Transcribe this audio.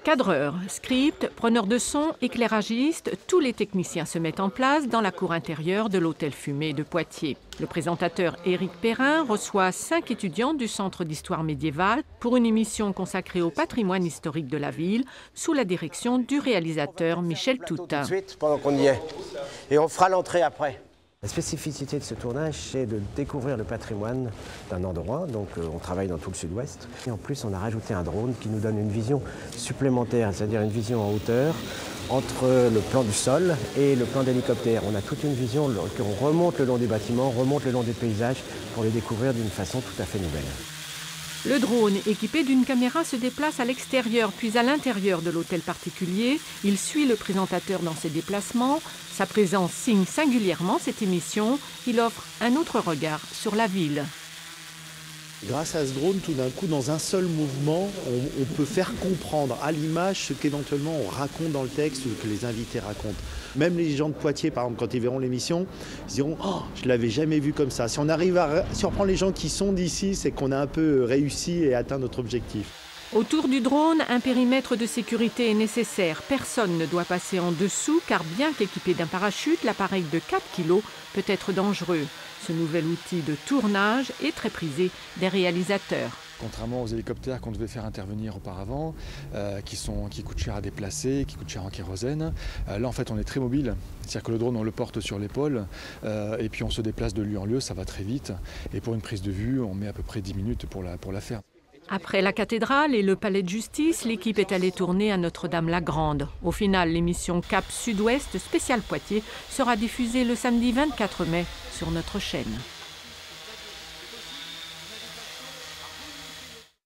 Cadreurs, script, preneurs de son, éclairagistes, tous les techniciens se mettent en place dans la cour intérieure de l'hôtel Fumé de Poitiers. Le présentateur Éric Perrin reçoit 5 étudiants du Centre d'histoire médiévale pour une émission consacrée au patrimoine historique de la ville, sous la direction du réalisateur Michel Toutain. Tout de suite, pendant qu'on y est. Et on fera l'entrée après. La spécificité de ce tournage, c'est de découvrir le patrimoine d'un endroit. Donc on travaille dans tout le sud-ouest. Et en plus, on a rajouté un drone qui nous donne une vision supplémentaire, c'est-à-dire une vision en hauteur entre le plan du sol et le plan d'hélicoptère. On a toute une vision qu'on remonte le long des bâtiments, remonte le long des paysages pour les découvrir d'une façon tout à fait nouvelle. Le drone, équipé d'une caméra, se déplace à l'extérieur puis à l'intérieur de l'hôtel particulier. Il suit le présentateur dans ses déplacements. Sa présence signe singulièrement cette émission. Il offre un autre regard sur la ville. Grâce à ce drone, tout d'un coup, dans un seul mouvement, on peut faire comprendre à l'image ce qu'éventuellement on raconte dans le texte ou que les invités racontent. Même les gens de Poitiers, par exemple, quand ils verront l'émission, ils diront « Oh, je ne l'avais jamais vu comme ça ». Si on arrive à surprendre les gens qui sont d'ici, c'est qu'on a un peu réussi et atteint notre objectif. Autour du drone, un périmètre de sécurité est nécessaire. Personne ne doit passer en dessous car bien qu'équipé d'un parachute, l'appareil de 4 kg peut être dangereux. Ce nouvel outil de tournage est très prisé des réalisateurs. Contrairement aux hélicoptères qu'on devait faire intervenir auparavant, qui coûtent cher à déplacer, qui coûtent cher en kérosène, là en fait on est très mobile. C'est-à-dire que le drone on le porte sur l'épaule et puis on se déplace de lieu en lieu, ça va très vite. Et pour une prise de vue, on met à peu près 10 minutes pour la faire. Après la cathédrale et le palais de justice, l'équipe est allée tourner à Notre-Dame-la-Grande. Au final, l'émission Cap Sud-Ouest spécial Poitiers sera diffusée le samedi 24 mai sur notre chaîne.